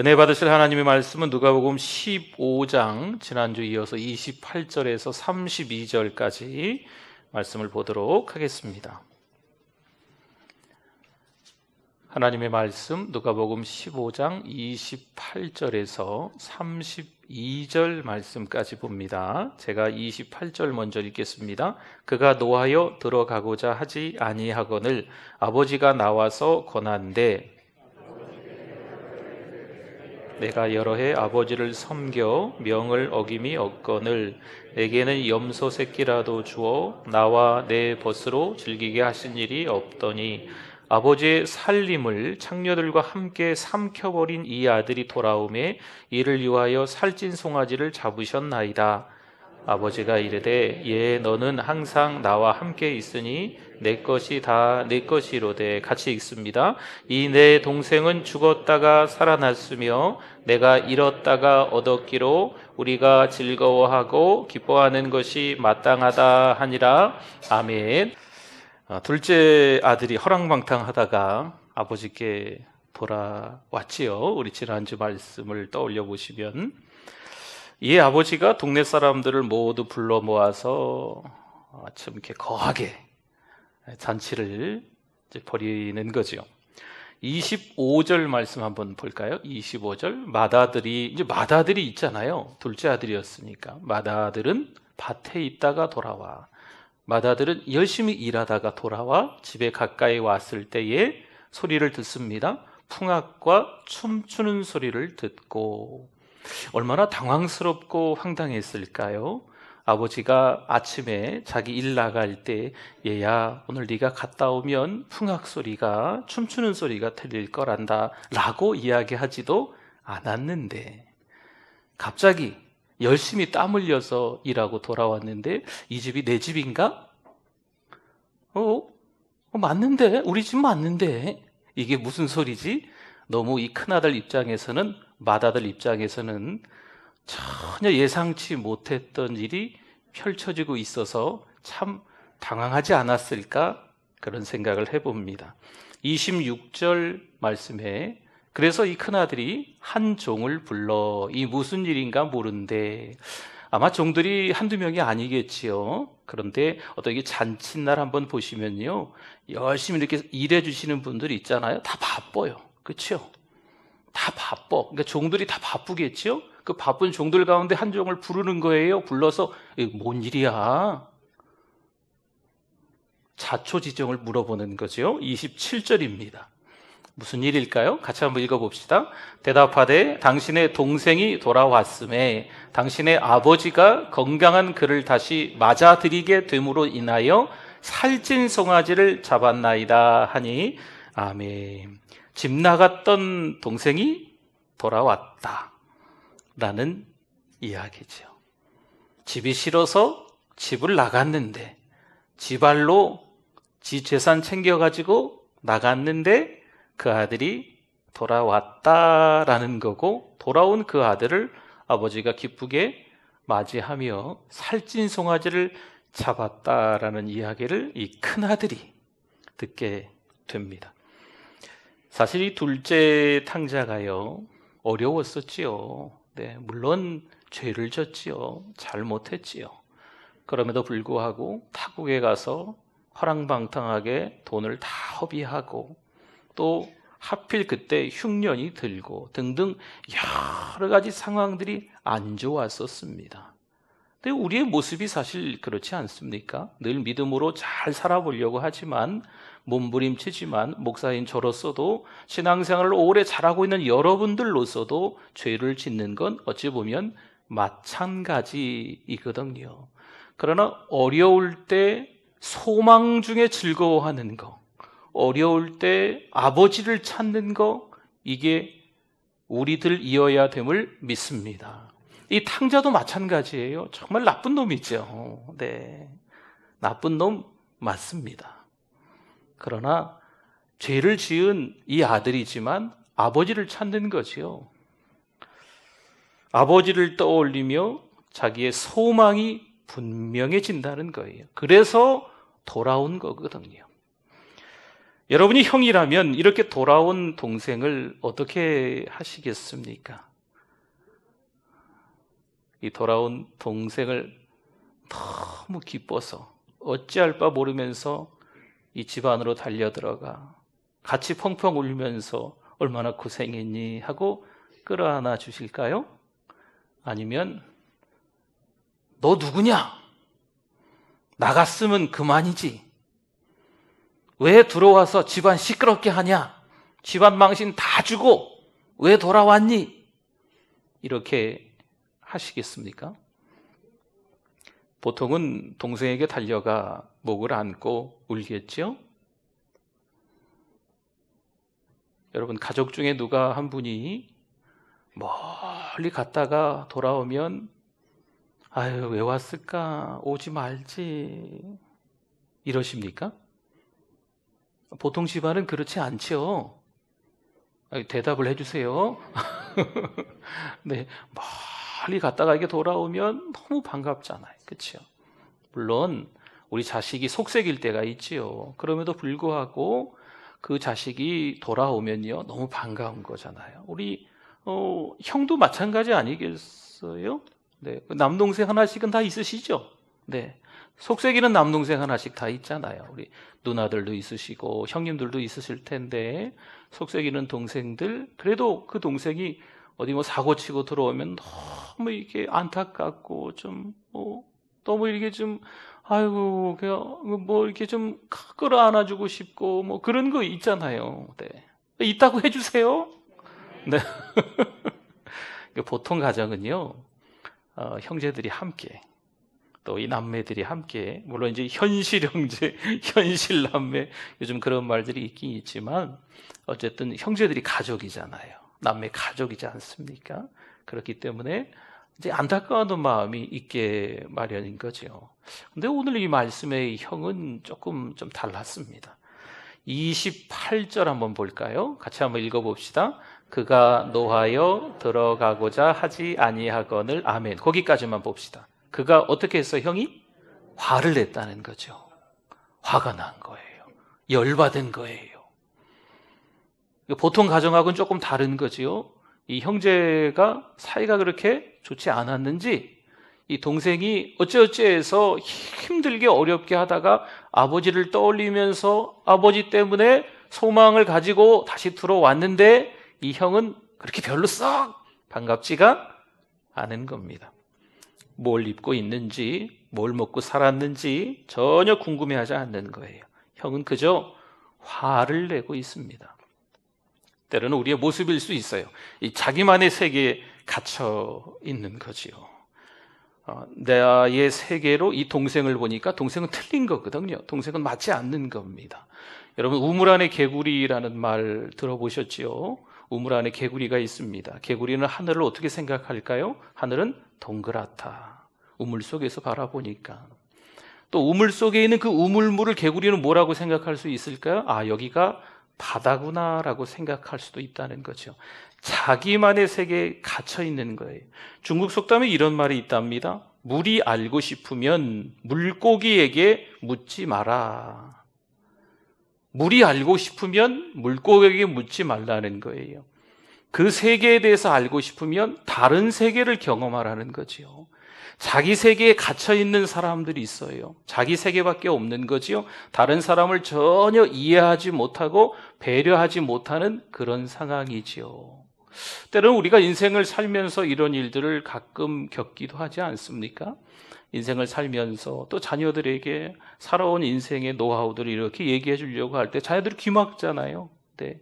은혜 받으실 하나님의 말씀은 누가복음 15장 지난주 이어서 28절에서 32절까지 말씀을 보도록 하겠습니다. 하나님의 말씀 누가복음 15장 28절에서 32절 말씀까지 봅니다. 제가 28절 먼저 읽겠습니다. 그가 노하여 들어가고자 하지 아니하거늘 아버지가 나와서 권한대 내가 여러 해 아버지를 섬겨 명을 어김이 없거늘 내게는 염소 새끼라도 주어 나와 내 벗으로 즐기게 하신 일이 없더니 아버지의 살림을 창녀들과 함께 삼켜버린 이 아들이 돌아오매 이를 위하여 살찐 송아지를 잡으셨나이다. 아버지가 이르되 예 너는 항상 나와 함께 있으니 내 것이 다 내 것이로되. 같이 읽습니다. 이 내 동생은 죽었다가 살아났으며 내가 잃었다가 얻었기로 우리가 즐거워하고 기뻐하는 것이 마땅하다 하니라. 아멘. 둘째 아들이 허랑방탕하다가 아버지께 돌아왔지요. 우리 지난주 말씀을 떠올려 보시면 이 아버지가 동네 사람들을 모두 불러 모아서 좀 이렇게 거하게 잔치를 벌이는 거죠. 25절 말씀 한번 볼까요? 25절 마다들이 있잖아요. 둘째 아들이었으니까 마다들은 밭에 있다가 돌아와. 마다들은 열심히 일하다가 돌아와 집에 가까이 왔을 때에 소리를 듣습니다. 풍악과 춤추는 소리를 듣고 얼마나 당황스럽고 황당했을까요? 아버지가 아침에 자기 일 나갈 때 얘야 오늘 네가 갔다 오면 풍악 소리가 춤추는 소리가 들릴 거란다 라고 이야기하지도 않았는데 갑자기 열심히 땀 흘려서 일하고 돌아왔는데 이 집이 내 집인가? 맞는데? 우리 집 맞는데? 이게 무슨 소리지? 너무 이 큰아들 입장에서는 맏아들 입장에서는 전혀 예상치 못했던 일이 펼쳐지고 있어서 참 당황하지 않았을까? 그런 생각을 해봅니다. 26절 말씀에 그래서 이 큰아들이 한 종을 불러 이 무슨 일인가 모른대. 아마 종들이 한두 명이 아니겠지요. 그런데 어떤 이 잔칫날 한번 보시면요 열심히 이렇게 일해 주시는 분들이 있잖아요. 다 바빠요. 그렇죠? 다 바빠. 그러니까 종들이 다 바쁘겠죠? 그 바쁜 종들 가운데 한 종을 부르는 거예요. 불러서 뭔 일이야? 자초지종을 물어보는 거죠. 27절입니다. 무슨 일일까요? 같이 한번 읽어봅시다. 대답하되 당신의 동생이 돌아왔음에 당신의 아버지가 건강한 그를 다시 맞아들이게 됨으로 인하여 살찐 송아지를 잡았나이다 하니 아멘. 집 나갔던 동생이 돌아왔다 라는 이야기죠. 집이 싫어서 집을 나갔는데 지발로 지 재산 챙겨가지고 나갔는데 그 아들이 돌아왔다라는 거고 돌아온 그 아들을 아버지가 기쁘게 맞이하며 살찐 송아지를 잡았다라는 이야기를 이 큰아들이 듣게 됩니다. 사실 이 둘째 탕자가요 어려웠었지요. 네, 물론 죄를 졌지요. 잘못했지요. 그럼에도 불구하고 타국에 가서 허랑방탕하게 돈을 다 허비하고 또 하필 그때 흉년이 들고 등등 여러 가지 상황들이 안 좋았었습니다. 근데 우리의 모습이 사실 그렇지 않습니까? 늘 믿음으로 잘 살아보려고 하지만 몸부림치지만 목사인 저로서도 신앙생활을 오래 잘하고 있는 여러분들로서도 죄를 짓는 건 어찌 보면 마찬가지이거든요. 그러나 어려울 때 소망 중에 즐거워하는 거, 어려울 때 아버지를 찾는 거, 이게 우리들 이어야 됨을 믿습니다. 이 탕자도 마찬가지예요. 정말 나쁜 놈이죠. 네, 나쁜 놈 맞습니다. 그러나 죄를 지은 이 아들이지만 아버지를 찾는 거지요. 아버지를 떠올리며 자기의 소망이 분명해진다는 거예요. 그래서 돌아온 거거든요. 여러분이 형이라면 이렇게 돌아온 동생을 어떻게 하시겠습니까? 이 돌아온 동생을 너무 기뻐서 어찌할 바 모르면서 이 집 안으로 달려들어가 같이 펑펑 울면서 얼마나 고생했니 하고 끌어안아 주실까요? 아니면 너 누구냐? 나갔으면 그만이지. 왜 들어와서 집안 시끄럽게 하냐? 집안 망신 다 주고 왜 돌아왔니? 이렇게 하시겠습니까? 보통은 동생에게 달려가 목을 안고 울겠죠? 여러분, 가족 중에 누가 한 분이 멀리 갔다가 돌아오면 아유, 왜 왔을까? 오지 말지. 이러십니까? 보통 집안은 그렇지 않죠. 대답을 해주세요. 네, 멀리 갔다가 이게 돌아오면 너무 반갑잖아요. 그렇죠? 물론 우리 자식이 속색일 때가 있지요. 그럼에도 불구하고 그 자식이 돌아오면요, 너무 반가운 거잖아요. 우리 형도 마찬가지 아니겠어요? 네, 남동생 하나씩은 다 있으시죠? 네, 속색이는 남동생 하나씩 다 있잖아요. 우리 누나들도 있으시고 형님들도 있으실 텐데 속색이는 동생들, 그래도 그 동생이 어디 뭐 사고 치고 들어오면 너무 이게 안타깝고 좀 너무 이렇게 좀 아이고 그냥 뭐 이렇게 좀 끌어안아주고 싶고 뭐 그런 거 있잖아요. 네, 있다고 해주세요. 네. 보통 가정은요, 형제들이 함께 또 이 남매들이 함께, 물론 이제 현실 형제, 현실 남매, 요즘 그런 말들이 있긴 있지만 어쨌든 형제들이 가족이잖아요. 남매 가족이지 않습니까? 그렇기 때문에 이제 안타까운 마음이 있게 마련인 거죠. 근데 오늘 이 말씀의 형은 조금 좀 달랐습니다. 28절 한번 볼까요? 같이 한번 읽어봅시다. 그가 노하여 들어가고자 하지 아니하거늘. 아멘. 거기까지만 봅시다. 그가 어떻게 했어? 형이 화를 냈다는 거죠. 화가 난 거예요. 열받은 거예요. 보통 가정하고는 조금 다른 거지요. 이 형제가 사이가 그렇게 좋지 않았는지 이 동생이 어찌어찌해서 힘들게 어렵게 하다가 아버지를 떠올리면서 아버지 때문에 소망을 가지고 다시 들어왔는데 이 형은 그렇게 별로 썩 반갑지가 않은 겁니다. 뭘 입고 있는지, 뭘 먹고 살았는지 전혀 궁금해하지 않는 거예요. 형은 그저 화를 내고 있습니다. 때로는 우리의 모습일 수 있어요. 이 자기만의 세계에 갇혀 있는 거지요. 나의 세계로 이 동생을 보니까 동생은 틀린 거거든요. 동생은 맞지 않는 겁니다. 여러분, 우물 안에 개구리라는 말 들어보셨지요? 우물 안에 개구리가 있습니다. 개구리는 하늘을 어떻게 생각할까요? 하늘은 동그랗다. 우물 속에서 바라보니까. 또 우물 속에 있는 그 우물물을 개구리는 뭐라고 생각할 수 있을까요? 아, 여기가 바다구나라고 생각할 수도 있다는 거죠. 자기만의 세계에 갇혀 있는 거예요. 중국 속담에 이런 말이 있답니다. 물이 알고 싶으면 물고기에게 묻지 마라. 물이 알고 싶으면 물고기에게 묻지 말라는 거예요. 그 세계에 대해서 알고 싶으면 다른 세계를 경험하라는 거지요. 자기 세계에 갇혀 있는 사람들이 있어요. 자기 세계밖에 없는 거지요. 다른 사람을 전혀 이해하지 못하고 배려하지 못하는 그런 상황이지요. 때로는 우리가 인생을 살면서 이런 일들을 가끔 겪기도 하지 않습니까? 인생을 살면서 또 자녀들에게 살아온 인생의 노하우들을 이렇게 얘기해 주려고 할 때 자녀들이 귀막잖아요. 네.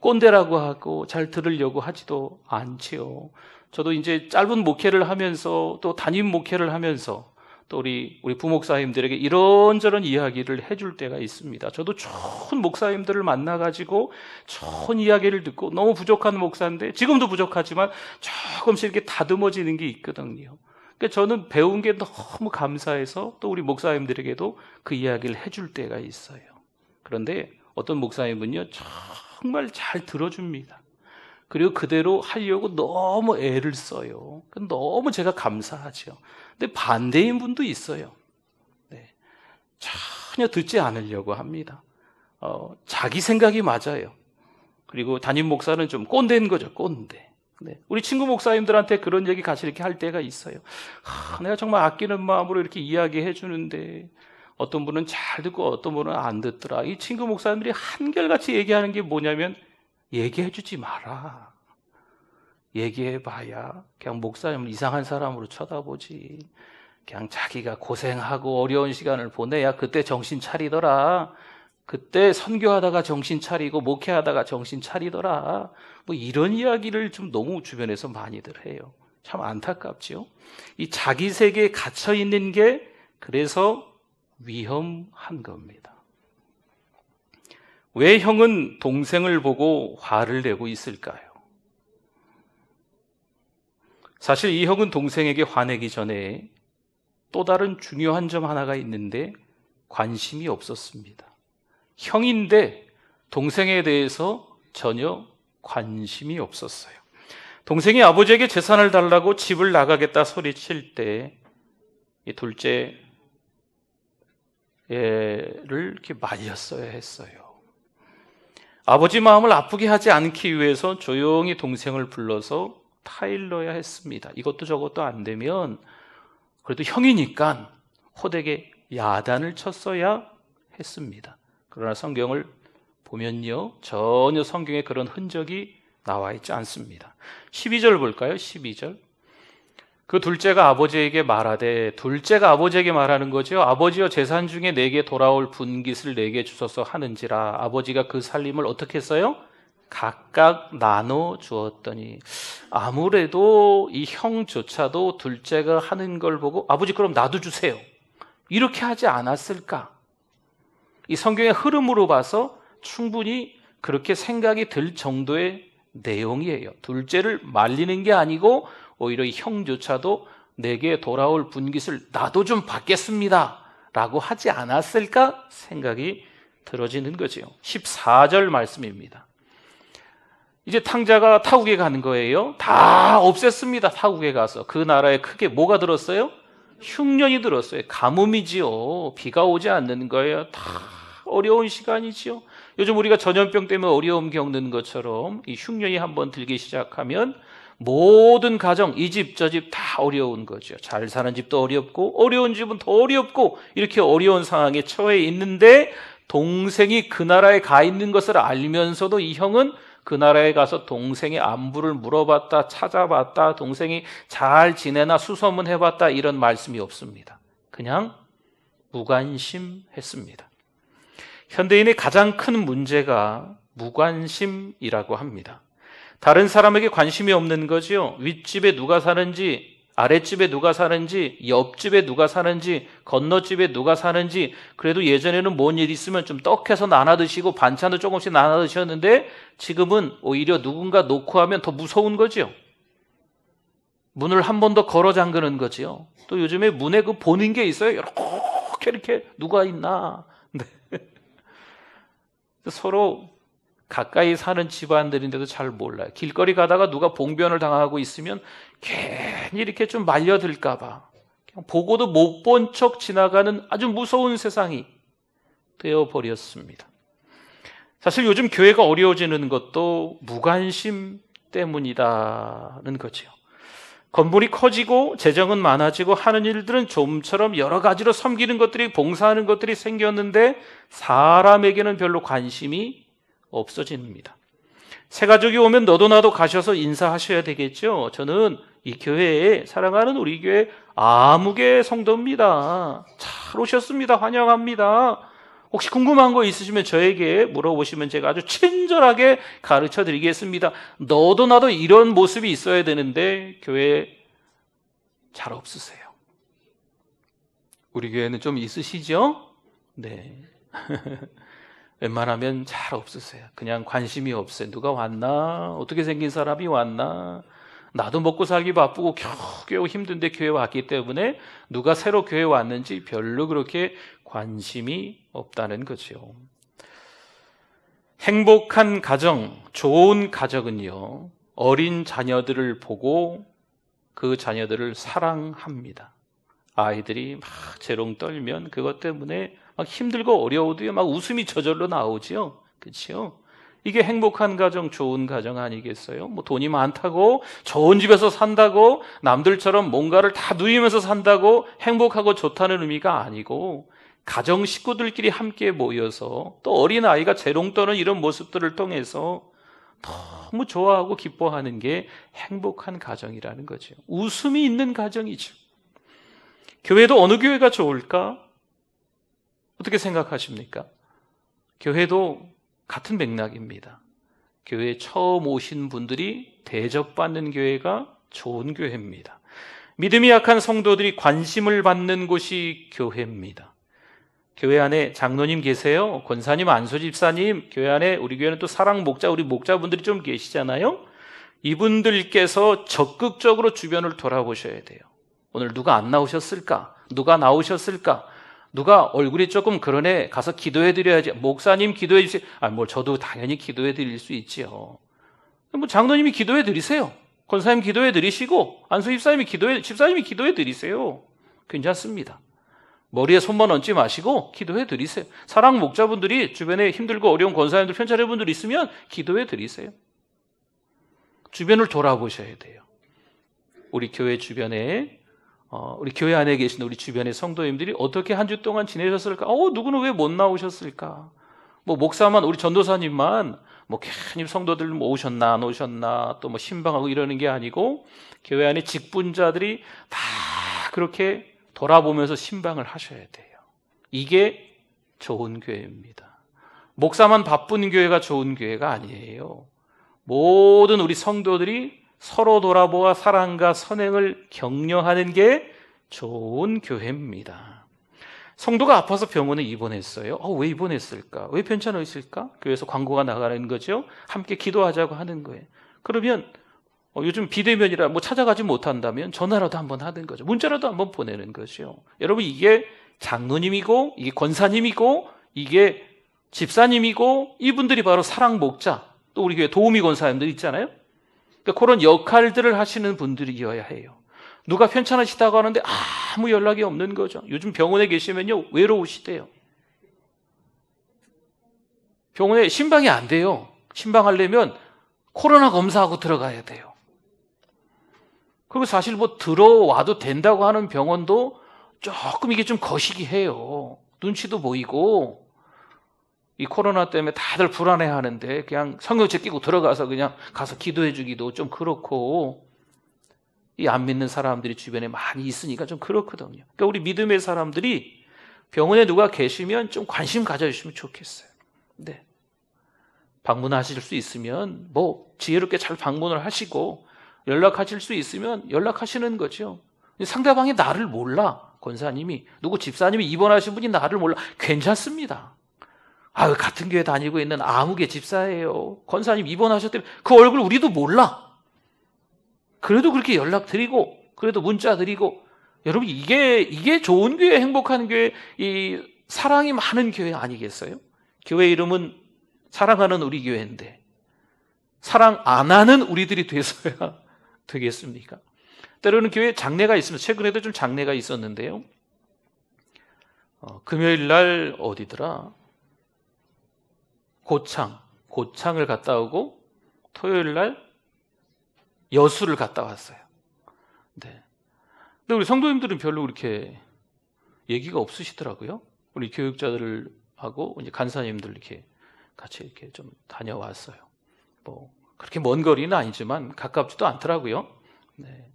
꼰대라고 하고 잘 들으려고 하지도 않지요. 저도 이제 짧은 목회를 하면서 또 담임 목회를 하면서 또 우리 부목사님들에게 이런저런 이야기를 해줄 때가 있습니다. 저도 좋은 목사님들을 만나가지고 좋은 이야기를 듣고 너무 부족한 목사인데 지금도 부족하지만 조금씩 이렇게 다듬어지는 게 있거든요. 그러니까 저는 배운 게 너무 감사해서 또 우리 목사님들에게도 그 이야기를 해줄 때가 있어요. 그런데 어떤 목사님은요, 정말 잘 들어줍니다. 그리고 그대로 하려고 너무 애를 써요. 너무 제가 감사하죠. 근데 반대인 분도 있어요. 네. 전혀 듣지 않으려고 합니다. 자기 생각이 맞아요. 그리고 담임 목사는 좀 꼰대인 거죠, 꼰대. 네. 우리 친구 목사님들한테 그런 얘기 같이 이렇게 할 때가 있어요. 내가 정말 아끼는 마음으로 이렇게 이야기해 주는데 어떤 분은 잘 듣고 어떤 분은 안 듣더라. 이 친구 목사님들이 한결같이 얘기하는 게 뭐냐면 얘기해 주지 마라. 얘기해 봐야 그냥 목사님을 이상한 사람으로 쳐다보지. 그냥 자기가 고생하고 어려운 시간을 보내야 그때 정신 차리더라. 그때 선교하다가 정신 차리고 목회하다가 정신 차리더라. 뭐 이런 이야기를 좀 너무 주변에서 많이들 해요. 참 안타깝지요. 이 자기 세계에 갇혀 있는 게 그래서 위험한 겁니다. 왜 형은 동생을 보고 화를 내고 있을까요? 사실 이 형은 동생에게 화내기 전에 또 다른 중요한 점 하나가 있는데 관심이 없었습니다. 형인데 동생에 대해서 전혀 관심이 없었어요. 동생이 아버지에게 재산을 달라고 집을 나가겠다 소리칠 때 이 둘째 얘를 이렇게 말렸어야 했어요. 아버지 마음을 아프게 하지 않기 위해서 조용히 동생을 불러서 타일러야 했습니다. 이것도 저것도 안 되면 그래도 형이니까 호되게 야단을 쳤어야 했습니다. 그러나 성경을 보면요, 전혀 성경에 그런 흔적이 나와 있지 않습니다. 12절 볼까요? 12절. 그 둘째가 아버지에게 말하되, 둘째가 아버지에게 말하는 거죠. 아버지여, 재산 중에 내게 돌아올 분깃을 내게 주소서 하는지라. 아버지가 그 살림을 어떻게 했어요? 각각 나눠 주었더니, 아무래도 이 형조차도 둘째가 하는 걸 보고 아버지 그럼 나도 주세요, 이렇게 하지 않았을까? 이 성경의 흐름으로 봐서 충분히 그렇게 생각이 들 정도의 내용이에요. 둘째를 말리는 게 아니고 오히려 이 형조차도 내게 돌아올 분깃을 나도 좀 받겠습니다 라고 하지 않았을까 생각이 들어지는 거죠. 14절 말씀입니다. 이제 탕자가 타국에 가는 거예요. 다 없앴습니다. 타국에 가서. 그 나라에 크게 뭐가 들었어요? 흉년이 들었어요. 가뭄이지요. 비가 오지 않는 거예요. 다 어려운 시간이지요. 요즘 우리가 전염병 때문에 어려움 겪는 것처럼 이 흉년이 한번 들기 시작하면 모든 가정, 이 집 저 집 다 어려운 거죠. 잘 사는 집도 어렵고 어려운 집은 더 어렵고 이렇게 어려운 상황에 처해 있는데 동생이 그 나라에 가 있는 것을 알면서도 이 형은 그 나라에 가서 동생의 안부를 물어봤다, 찾아봤다, 동생이 잘 지내나 수소문해봤다, 이런 말씀이 없습니다. 그냥 무관심했습니다. 현대인의 가장 큰 문제가 무관심이라고 합니다. 다른 사람에게 관심이 없는 거죠. 윗집에 누가 사는지, 아랫집에 누가 사는지, 옆집에 누가 사는지, 건너집에 누가 사는지. 그래도 예전에는 뭔 일 있으면 좀 떡해서 나눠 드시고 반찬도 조금씩 나눠 드셨는데 지금은 오히려 누군가 놓고 하면 더 무서운 거죠. 문을 한 번 더 걸어 잠그는 거죠. 또 요즘에 문에 그 보는 게 있어요. 이렇게 누가 있나. 네. 서로 가까이 사는 집안들인데도 잘 몰라요. 길거리 가다가 누가 봉변을 당하고 있으면 괜히 이렇게 좀 말려들까 봐 그냥 보고도 못 본 척 지나가는 아주 무서운 세상이 되어버렸습니다. 사실 요즘 교회가 어려워지는 것도 무관심 때문이라는 거죠. 건물이 커지고 재정은 많아지고 하는 일들은 좀처럼 여러 가지로 섬기는 것들이, 봉사하는 것들이 생겼는데 사람에게는 별로 관심이 없어집니다. 새 가족이 오면 너도 나도 가셔서 인사하셔야 되겠죠. 저는 이 교회에, 사랑하는 우리 교회 아무개 성도입니다. 잘 오셨습니다. 환영합니다. 혹시 궁금한 거 있으시면 저에게 물어보시면 제가 아주 친절하게 가르쳐 드리겠습니다. 너도 나도 이런 모습이 있어야 되는데 교회에 잘 없으세요. 우리 교회는 좀 있으시죠? 네. 웬만하면 잘 없으세요. 그냥 관심이 없어요. 누가 왔나? 어떻게 생긴 사람이 왔나? 나도 먹고 살기 바쁘고 겨우 힘든데 교회 왔기 때문에 누가 새로 교회 왔는지 별로 그렇게 관심이 없다는 거죠. 행복한 가정, 좋은 가정은요, 어린 자녀들을 보고 그 자녀들을 사랑합니다. 아이들이 막 재롱 떨면 그것 때문에 막 힘들고 어려워도 막 웃음이 저절로 나오지요. 그렇죠? 이게 행복한 가정, 좋은 가정 아니겠어요? 뭐 돈이 많다고 좋은 집에서 산다고 남들처럼 뭔가를 다 누리면서 산다고 행복하고 좋다는 의미가 아니고, 가정 식구들끼리 함께 모여서 또 어린 아이가 재롱 떠는 이런 모습들을 통해서 너무 좋아하고 기뻐하는 게 행복한 가정이라는 거죠. 웃음이 있는 가정이죠. 교회도 어느 교회가 좋을까? 어떻게 생각하십니까? 교회도 같은 맥락입니다. 교회에 처음 오신 분들이 대접받는 교회가 좋은 교회입니다. 믿음이 약한 성도들이 관심을 받는 곳이 교회입니다. 교회 안에 장로님 계세요. 권사님, 안수집사님, 교회 안에, 우리 교회는 또 사랑 목자, 우리 목자분들이 좀 계시잖아요. 이분들께서 적극적으로 주변을 돌아보셔야 돼요. 오늘 누가 안 나오셨을까? 누가 나오셨을까? 누가 얼굴이 조금 그러네, 가서 기도해 드려야지. 목사님 기도해 주세요. 저도 당연히 기도해 드릴 수 있지요. 장로님이 기도해 드리세요. 권사님 기도해 드리시고, 안수집사님이 집사님이 기도해 드리세요. 괜찮습니다. 머리에 손만 얹지 마시고 기도해 드리세요. 사랑 목자분들이 주변에 힘들고 어려운 권사님들, 편찬회분들 있으면 기도해 드리세요. 주변을 돌아보셔야 돼요. 우리 교회 주변에, 우리 교회 안에 계신 우리 주변의 성도님들이 어떻게 한 주 동안 지내셨을까? 누구는 왜 못 나오셨을까? 목사만, 우리 전도사님만 괜히 성도들 오셨나 안 오셨나 또 신방하고 이러는 게 아니고, 교회 안에 직분자들이 다 그렇게 돌아보면서 신방을 하셔야 돼요. 이게 좋은 교회입니다. 목사만 바쁜 교회가 좋은 교회가 아니에요. 모든 우리 성도들이 서로 돌아보아 사랑과 선행을 격려하는 게 좋은 교회입니다. 성도가 아파서 병원에 입원했어요. 왜 입원했을까? 왜 편찮으실까? 교회에서 광고가 나가는 거죠. 함께 기도하자고 하는 거예요. 그러면 요즘 비대면이라 찾아가지 못한다면 전화라도 한번 하는 거죠. 문자라도 한번 보내는 거죠. 여러분, 이게 장로님이고, 이게 권사님이고, 이게 집사님이고, 이분들이 바로 사랑 목자, 또 우리 교회 도우미 권사님들 있잖아요. 그러니까 그런 역할들을 하시는 분들이어야 해요. 누가 편찮으시다고 하는데 아무 연락이 없는 거죠. 요즘 병원에 계시면요, 외로우시대요. 병원에 신방이 안 돼요. 신방하려면 코로나 검사하고 들어가야 돼요. 그리고 사실 들어와도 된다고 하는 병원도 조금 이게 좀 거시기 해요. 눈치도 보이고, 이 코로나 때문에 다들 불안해 하는데 그냥 성경책 끼고 들어가서 그냥 가서 기도해 주기도 좀 그렇고, 이 안 믿는 사람들이 주변에 많이 있으니까 좀 그렇거든요. 그러니까 우리 믿음의 사람들이 병원에 누가 계시면 좀 관심 가져주시면 좋겠어요. 네. 방문하실 수 있으면 지혜롭게 잘 방문을 하시고, 연락하실 수 있으면 연락하시는 거죠. 상대방이 나를 몰라. 권사님이, 누구 집사님이 입원하신 분이 나를 몰라. 괜찮습니다. 같은 교회 다니고 있는 아무개 집사예요. 권사님 입원하셨대요. 그 얼굴 우리도 몰라. 그래도 그렇게 연락드리고, 그래도 문자 드리고. 여러분, 이게 좋은 교회, 행복한 교회, 이 사랑이 많은 교회 아니겠어요? 교회 이름은 사랑하는 우리 교회인데 사랑 안 하는 우리들이 돼서야 되겠습니까? 때로는 교회에 장례가 있으면, 최근에도 좀 장례가 있었는데요. 금요일 날 어디더라? 고창을 갔다 오고, 토요일 날 여수를 갔다 왔어요. 네. 근데 우리 성도님들은 별로 그렇게 얘기가 없으시더라고요. 우리 교육자들하고 이제 간사님들 이렇게 같이 이렇게 좀 다녀왔어요. 그렇게 먼 거리는 아니지만 가깝지도 않더라고요. 네.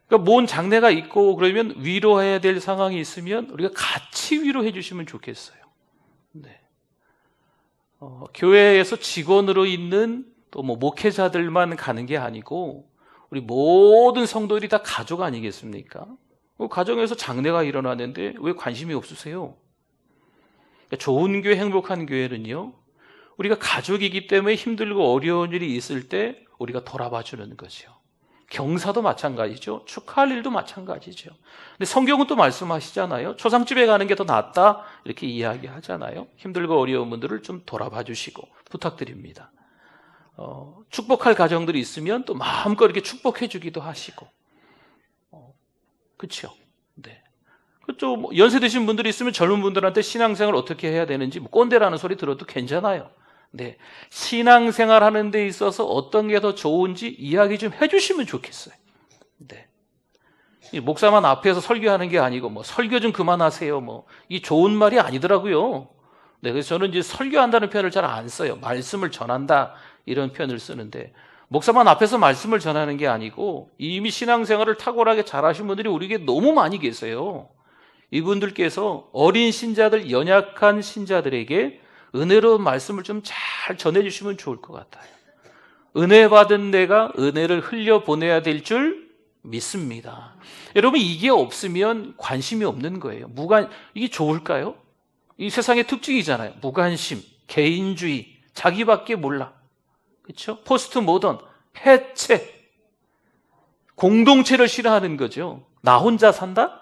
그러니까 뭔 장례가 있고 그러면 위로해야 될 상황이 있으면 우리가 같이 위로해 주시면 좋겠어요. 네. 교회에서 직원으로 있는 또 목회자들만 가는 게 아니고 우리 모든 성도들이 다 가족 아니겠습니까? 가정에서 장례가 일어나는데 왜 관심이 없으세요? 그러니까 좋은 교회, 행복한 교회는요, 우리가 가족이기 때문에 힘들고 어려운 일이 있을 때 우리가 돌아봐 주는 거죠. 경사도 마찬가지죠. 축하할 일도 마찬가지죠. 근데 성경은 또 말씀하시잖아요. 초상집에 가는 게 더 낫다, 이렇게 이야기하잖아요. 힘들고 어려운 분들을 좀 돌아봐 주시고 부탁드립니다. 축복할 가정들이 있으면 또 마음껏 이렇게 축복해 주기도 하시고, 그렇죠? 네. 좀 연세 드신 분들이 있으면 젊은 분들한테 신앙생활 어떻게 해야 되는지 꼰대라는 소리 들어도 괜찮아요. 네, 신앙생활 하는 데 있어서 어떤 게 더 좋은지 이야기 좀 해주시면 좋겠어요. 네. 이 목사만 앞에서 설교하는 게 아니고 뭐 설교 좀 그만하세요. 뭐 이 좋은 말이 아니더라고요. 네, 그래서 저는 이제 설교한다는 표현을 잘 안 써요. 말씀을 전한다 이런 표현을 쓰는데 목사만 앞에서 말씀을 전하는 게 아니고 이미 신앙생활을 탁월하게 잘하신 분들이 우리에게 너무 많이 계세요. 이분들께서 어린 신자들, 연약한 신자들에게 은혜로운 말씀을 좀 잘 전해주시면 좋을 것 같아요. 은혜 받은 내가 은혜를 흘려보내야 될 줄 믿습니다. 여러분, 이게 없으면 관심이 없는 거예요. 이게 좋을까요? 이 세상의 특징이잖아요. 무관심, 개인주의, 자기밖에 몰라. 그렇죠? 포스트 모던, 해체, 공동체를 싫어하는 거죠. 나 혼자 산다?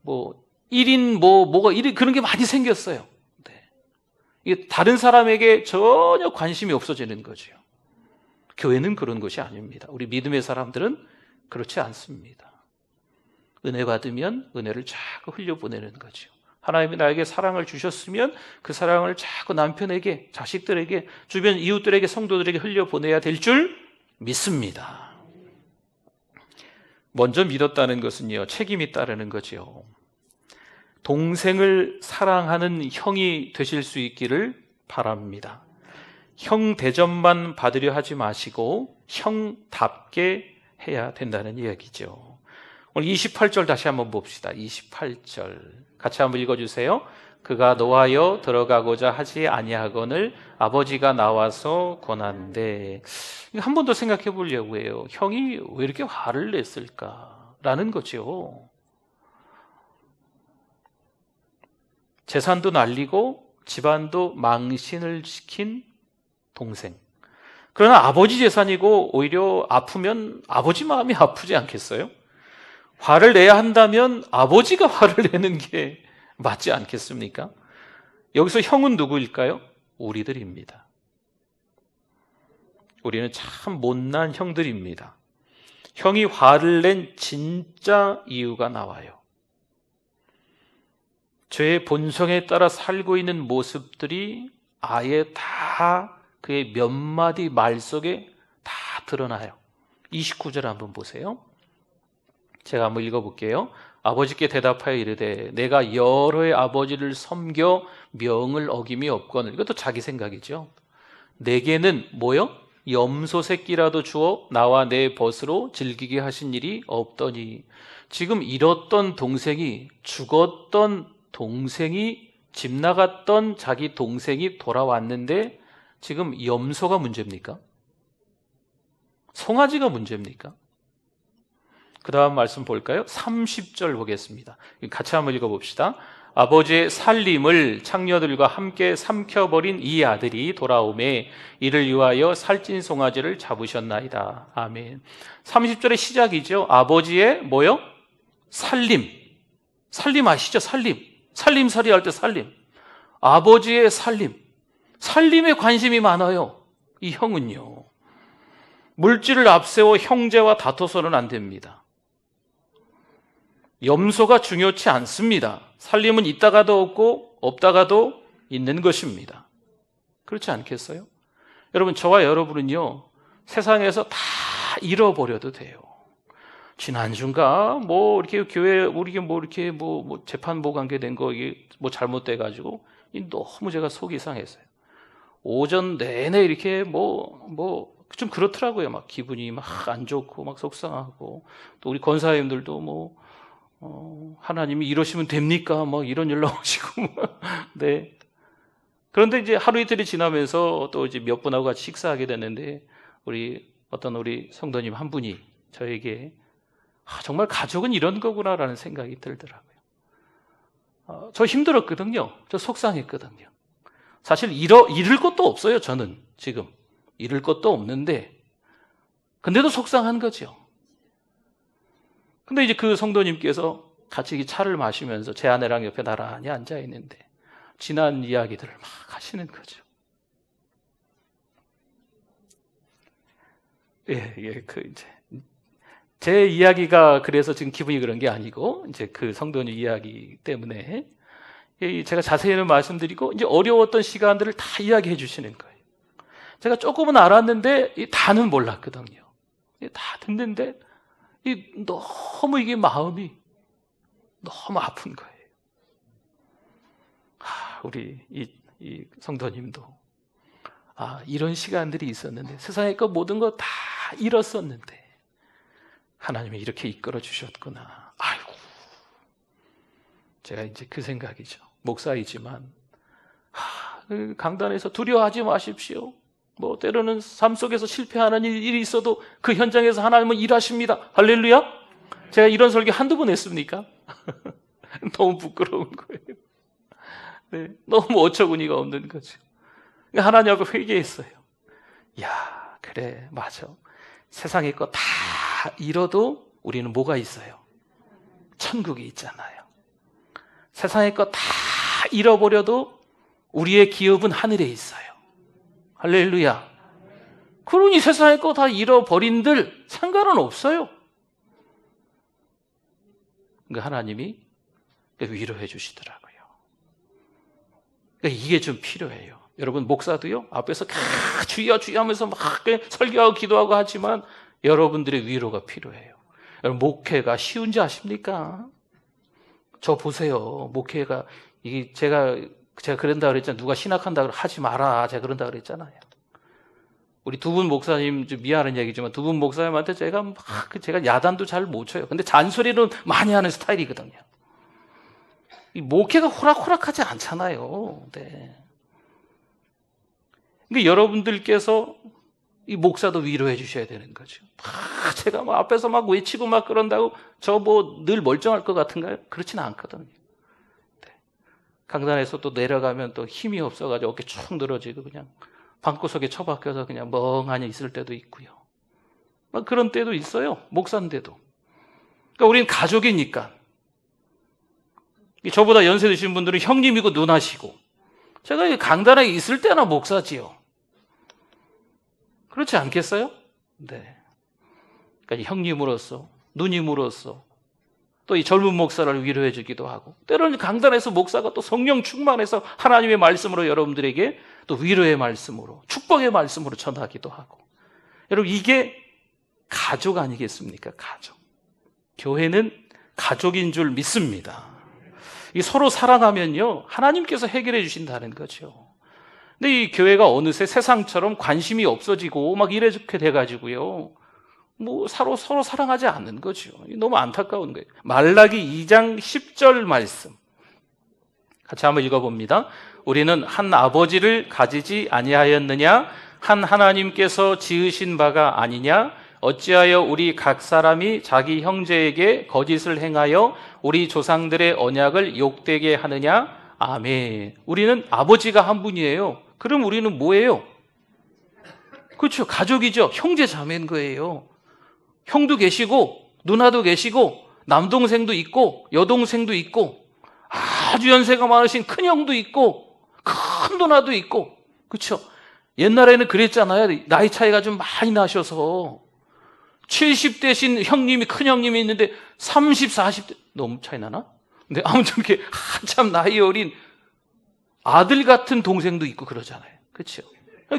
뭐 1인 뭐가 그런 게 많이 생겼어요. 네. 이게 다른 사람에게 전혀 관심이 없어지는 거죠. 교회는 그런 것이 아닙니다. 우리 믿음의 사람들은 그렇지 않습니다. 은혜 받으면 은혜를 자꾸 흘려보내는 거죠. 하나님이 나에게 사랑을 주셨으면 그 사랑을 자꾸 남편에게, 자식들에게, 주변 이웃들에게, 성도들에게 흘려보내야 될 줄 믿습니다. 먼저 믿었다는 것은요, 책임이 따르는 거죠. 동생을 사랑하는 형이 되실 수 있기를 바랍니다. 형 대접만 받으려 하지 마시고 형답게 해야 된다는 이야기죠. 오늘 28절 다시 한번 봅시다. 28절 같이 한번 읽어주세요. 그가 노하여 들어가고자 하지 아니하거늘 아버지가 나와서 권한대. 한 번 더 생각해 보려고 해요. 형이 왜 이렇게 화를 냈을까라는 거죠. 재산도 날리고 집안도 망신을 시킨 동생. 그러나 아버지 재산이고 오히려 아프면 아버지 마음이 아프지 않겠어요? 화를 내야 한다면 아버지가 화를 내는 게 맞지 않겠습니까? 여기서 형은 누구일까요? 우리들입니다. 우리는 참 못난 형들입니다. 형이 화를 낸 진짜 이유가 나와요. 죄의 본성에 따라 살고 있는 모습들이 아예 다 그의 몇 마디 말 속에 다 드러나요. 29절 한번 보세요. 제가 한번 읽어볼게요. 아버지께 대답하여 이르되 내가 여러의 아버지를 섬겨 명을 어김이 없거늘. 이것도 자기 생각이죠. 내게는 뭐요? 염소 새끼라도 주어 나와 내 벗으로 즐기게 하신 일이 없더니. 지금 잃었던 동생이, 죽었던 동생이, 집 나갔던 자기 동생이 돌아왔는데 지금 염소가 문제입니까? 송아지가 문제입니까? 그 다음 말씀 볼까요? 30절 보겠습니다. 같이 한번 읽어봅시다. 아버지의 살림을 창녀들과 함께 삼켜버린 이 아들이 돌아오매 이를 위하여 살찐 송아지를 잡으셨나이다. 아멘. 30절의 시작이죠. 아버지의 뭐요? 살림. 살림 아시죠? 살림. 살림살이 할 때 살림. 아버지의 살림. 살림에 관심이 많아요. 이 형은요. 물질을 앞세워 형제와 다퉈서는 안 됩니다. 염소가 중요치 않습니다. 살림은 있다가도 없고 없다가도 있는 것입니다. 그렇지 않겠어요? 여러분, 저와 여러분은요, 세상에서 다 잃어버려도 돼요. 지난주인가 뭐 이렇게 교회 우리게 뭐 이렇게 뭐 재판부 관계된 거 이게 뭐 잘못돼 가지고 너무 제가 속이 상했어요. 오전 내내 이렇게 뭐 좀 그렇더라고요. 막 기분이 막 안 좋고 막 속상하고, 또 우리 권사님들도 하나님이 이러시면 됩니까? 뭐 이런 연락 오시고 네. 그런데 이제 하루 이틀이 지나면서 또 이제 몇 분하고 같이 식사하게 됐는데 우리 성도님 한 분이 저에게 정말 가족은 이런 거구나라는 생각이 들더라고요. 저 힘들었거든요. 저 속상했거든요. 사실 잃을 것도 없어요. 저는 지금 잃을 것도 없는데, 근데도 속상한 거죠. 근데 이제 그 성도님께서 같이 차를 마시면서 제 아내랑 옆에 나란히 앉아 있는데 지난 이야기들을 막 하시는 거죠. 예, 이제 제 이야기가 그래서 지금 기분이 그런 게 아니고 이제 그 성도님 이야기 때문에 제가 자세히는 말씀드리고 이제 어려웠던 시간들을 다 이야기해 주시는 거예요. 제가 조금은 알았는데 다는 몰랐거든요. 다 듣는데 너무 이게 마음이 너무 아픈 거예요. 우리 이 성도님도 이런 시간들이 있었는데 세상의 것 모든 거 다 잃었었는데 하나님이 이렇게 이끌어 주셨구나. 아이고, 제가 이제 그 생각이죠. 목사이지만 강단에서 두려워하지 마십시오. 뭐 때로는 삶 속에서 실패하는 일이 있어도 그 현장에서 하나님은 일하십니다. 할렐루야. 제가 이런 설교 한두 번 했습니까? 너무 부끄러운 거예요. 네, 너무 어처구니가 없는 거죠. 하나님 앞에 회개했어요. 야, 그래, 맞아. 세상의 거 다 잃어도 우리는 뭐가 있어요? 천국이 있잖아요. 세상의 거 다 잃어버려도 우리의 기업은 하늘에 있어요. 할렐루야. 그러니 세상의 거 다 잃어버린들 상관은 없어요. 그러니까 하나님이 위로해 주시더라고요. 그러니까 이게 좀 필요해요. 여러분, 목사도요, 앞에서 주여 주여 하면서 막 설교하고 기도하고 하지만 여러분들의 위로가 필요해요. 여러분, 목회가 쉬운지 아십니까? 저 보세요. 목회가, 이게 제가 그런다 그랬잖아요. 누가 신학한다 그러면 하지 마라. 제가 그런다 그랬잖아요. 우리 두 분 목사님, 좀 미안한 얘기지만 두 분 목사님한테 제가 야단도 잘 못 쳐요. 근데 잔소리는 많이 하는 스타일이거든요. 이 목회가 호락호락하지 않잖아요. 네. 그러니까 여러분들께서 이 목사도 위로해 주셔야 되는 거죠. 제가 앞에서 막 외치고 막 그런다고 저 늘 멀쩡할 것 같은가요? 그렇지는 않거든요. 네. 강단에서 또 내려가면 또 힘이 없어가지고 어깨 쭉 늘어지고 그냥 방구석에 처박혀서 그냥 멍하니 있을 때도 있고요. 막 그런 때도 있어요. 목사인데도. 그러니까 우리는 가족이니까. 저보다 연세 드신 분들은 형님이고 누나시고, 제가 강단에 있을 때나 목사지요. 그렇지 않겠어요? 네. 그러니까 형님으로서, 누님으로서 또 이 젊은 목사를 위로해 주기도 하고, 때로는 강단에서 목사가 또 성령 충만해서 하나님의 말씀으로 여러분들에게 또 위로의 말씀으로, 축복의 말씀으로 전하기도 하고. 여러분, 이게 가족 아니겠습니까? 가족. 교회는 가족인 줄 믿습니다. 이 서로 사랑하면요, 하나님께서 해결해 주신다는 거죠. 근데 이 교회가 어느새 세상처럼 관심이 없어지고 막 이렇게 돼가지고요, 뭐 서로 사랑하지 않는 거죠. 너무 안타까운 거예요. 말라기 2장 10절 말씀 같이 한번 읽어봅니다. 우리는 한 아버지를 가지지 아니하였느냐? 한 하나님께서 지으신 바가 아니냐? 어찌하여 우리 각 사람이 자기 형제에게 거짓을 행하여 우리 조상들의 언약을 욕되게 하느냐? 아멘. 우리는 아버지가 한 분이에요. 그럼 우리는 뭐예요? 그렇죠. 가족이죠. 형제 자매인 거예요. 형도 계시고 누나도 계시고 남동생도 있고 여동생도 있고 아주 연세가 많으신 큰형도 있고 큰 누나도 있고. 그렇죠. 옛날에는 그랬잖아요. 나이 차이가 좀 많이 나셔서 70대신 형님이, 큰형님이 있는데 30, 40대 너무 차이 나나? 근데 아무튼 이렇게 한참 나이 어린 아들 같은 동생도 있고 그러잖아요. 그렇죠?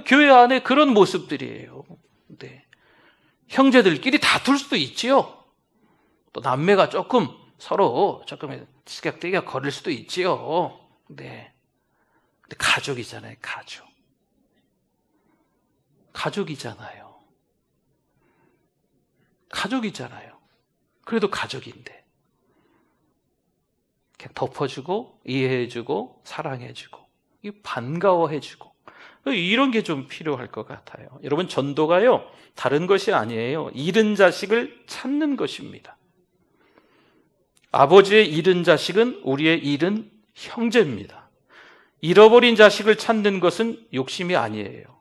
교회 안에 그런 모습들이에요. 네. 형제들끼리 다툴 수도 있지요. 또 남매가 서로 조금 티격태격 거릴 수도 있지요. 네. 근데 가족이잖아요. 가족이잖아요. 그래도 가족인데 그냥 덮어주고 이해해주고 사랑해주고 반가워해주고 이런 게 좀 필요할 것 같아요. 여러분, 전도가요 다른 것이 아니에요. 잃은 자식을 찾는 것입니다. 아버지의 잃은 자식은 우리의 잃은 형제입니다. 잃어버린 자식을 찾는 것은 욕심이 아니에요.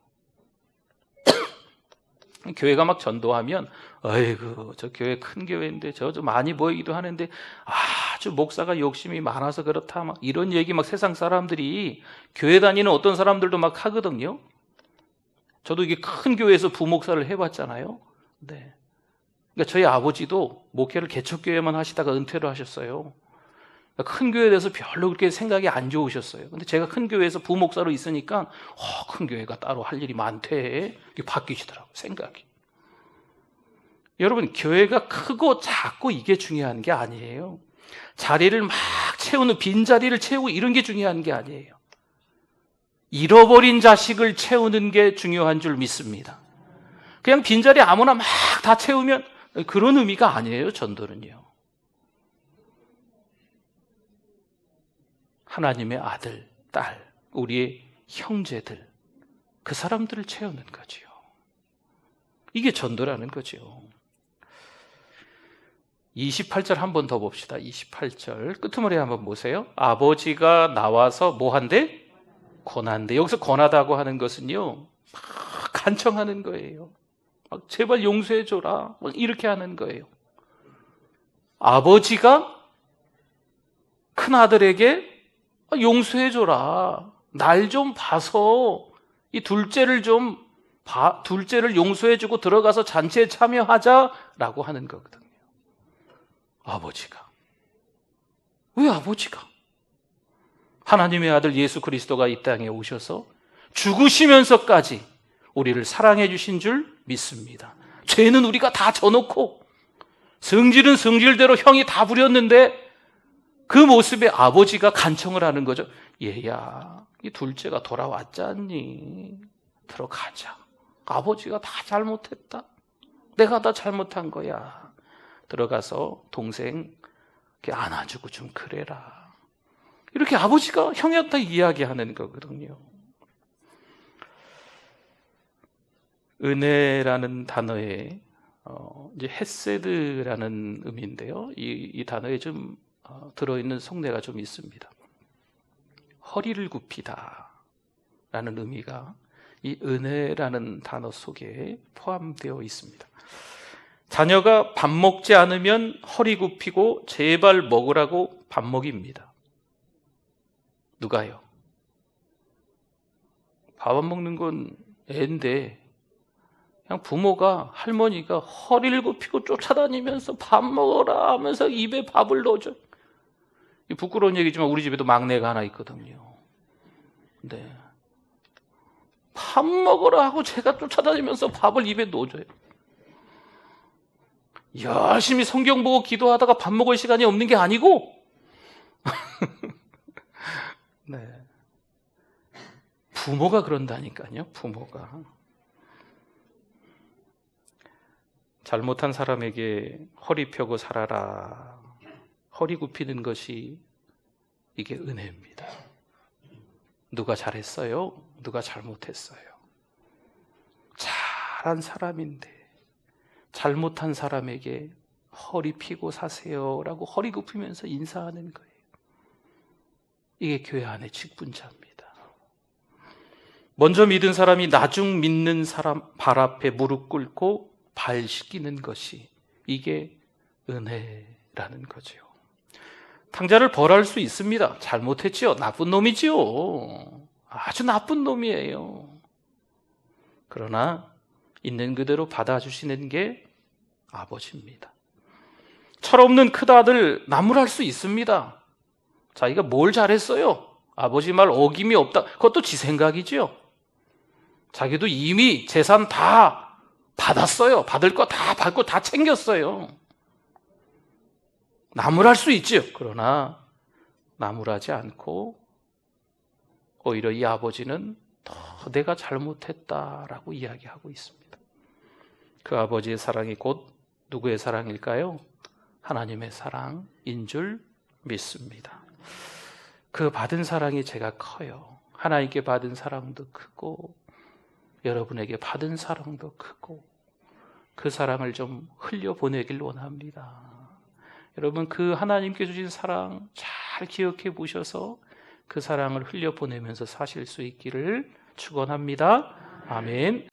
교회가 막 전도하면 아이고 저 교회 큰 교회인데 저 많이 모이기도 하는데 아주 목사가 욕심이 많아서 그렇다 막 이런 얘기 막 세상 사람들이, 교회 다니는 어떤 사람들도 막 하거든요. 저도 이게 큰 교회에서 부목사를 해봤잖아요. 네. 그러니까 저희 아버지도 목회를 개척교회만 하시다가 은퇴를 하셨어요. 큰 교회에 대해서 별로 그렇게 생각이 안 좋으셨어요. 근데 제가 큰 교회에서 부목사로 있으니까 큰 교회가 따로 할 일이 많대. 이게 바뀌시더라고요, 생각이. 여러분, 교회가 크고 작고 이게 중요한 게 아니에요. 자리를 막 채우는, 빈자리를 채우고 이런 게 중요한 게 아니에요. 잃어버린 자식을 채우는 게 중요한 줄 믿습니다. 그냥 빈자리 아무나 막 다 채우면 그런 의미가 아니에요, 전도는요. 하나님의 아들, 딸, 우리의 형제들, 그 사람들을 채우는 거지요. 이게 전도라는 거죠. 28절 한 번 더 봅시다. 28절 끄트머리 한번 보세요. 아버지가 나와서 뭐 한대? 권한대. 여기서 권하다고 하는 것은요, 막 간청하는 거예요. 막 제발 용서해줘라, 막 이렇게 하는 거예요. 아버지가 큰 아들에게 용서해줘라, 날 좀 봐서 이 둘째를 용서해주고 들어가서 잔치에 참여하자라고 하는 거거든요. 아버지가. 왜 아버지가? 하나님의 아들 예수 그리스도가 이 땅에 오셔서 죽으시면서까지 우리를 사랑해 주신 줄 믿습니다. 죄는 우리가 다 져놓고 성질은 성질대로 형이 다 부렸는데 그 모습에 아버지가 간청을 하는 거죠. 얘야, 이 둘째가 돌아왔지 않니? 들어가자. 아버지가 다 잘못했다. 내가 다 잘못한 거야. 들어가서 동생 안아주고 좀 그래라. 이렇게 아버지가 형한테 이야기하는 거거든요. 은혜라는 단어에 이제 헤세드라는 의미인데요. 이 단어에 좀 들어있는 속내가 좀 있습니다. 허리를 굽히다 라는 의미가 이 은혜라는 단어 속에 포함되어 있습니다. 자녀가 밥 먹지 않으면 허리 굽히고 제발 먹으라고 밥 먹입니다. 누가요? 밥 안 먹는 건 애인데 그냥 부모가, 할머니가 허리를 굽히고 쫓아다니면서 밥 먹어라 하면서 입에 밥을 넣어줘. 부끄러운 얘기지만 우리 집에도 막내가 하나 있거든요. 근데 밥 먹으라 하고 제가 쫓아다니면서 밥을 입에 넣어줘요. 열심히 성경 보고 기도하다가 밥 먹을 시간이 없는 게 아니고 네. 부모가 그런다니까요. 부모가. 잘못한 사람에게 허리 펴고 살아라. 허리 굽히는 것이 이게 은혜입니다. 누가 잘했어요? 누가 잘못했어요? 잘한 사람인데 잘못한 사람에게 허리 펴고 사세요라고 허리 굽히면서 인사하는 거예요. 이게 교회 안의 직분자입니다. 먼저 믿은 사람이 나중 믿는 사람 발 앞에 무릎 꿇고 발 씻기는 것이 이게 은혜라는 거죠. 탕자를 벌할 수 있습니다. 잘못했지요. 나쁜 놈이지요. 아주 나쁜 놈이에요. 그러나 있는 그대로 받아주시는 게 아버지입니다. 철없는 큰아들 나무랄 수 있습니다. 자기가 뭘 잘했어요? 아버지 말 어김이 없다. 그것도 지 생각이지요. 자기도 이미 재산 다 받았어요. 받을 거 다 받고 다 챙겼어요. 나무랄 수 있지요. 그러나 나무라지 않고 오히려 이 아버지는 더 내가 잘못했다라고 이야기하고 있습니다. 그 아버지의 사랑이 곧 누구의 사랑일까요? 하나님의 사랑인 줄 믿습니다. 그 받은 사랑이 제가 커요. 하나님께 받은 사랑도 크고 여러분에게 받은 사랑도 크고 그 사랑을 좀 흘려보내길 원합니다. 여러분, 그 하나님께 주신 사랑 잘 기억해 보셔서 그 사랑을 흘려보내면서 사실 수 있기를 축원합니다. 아멘.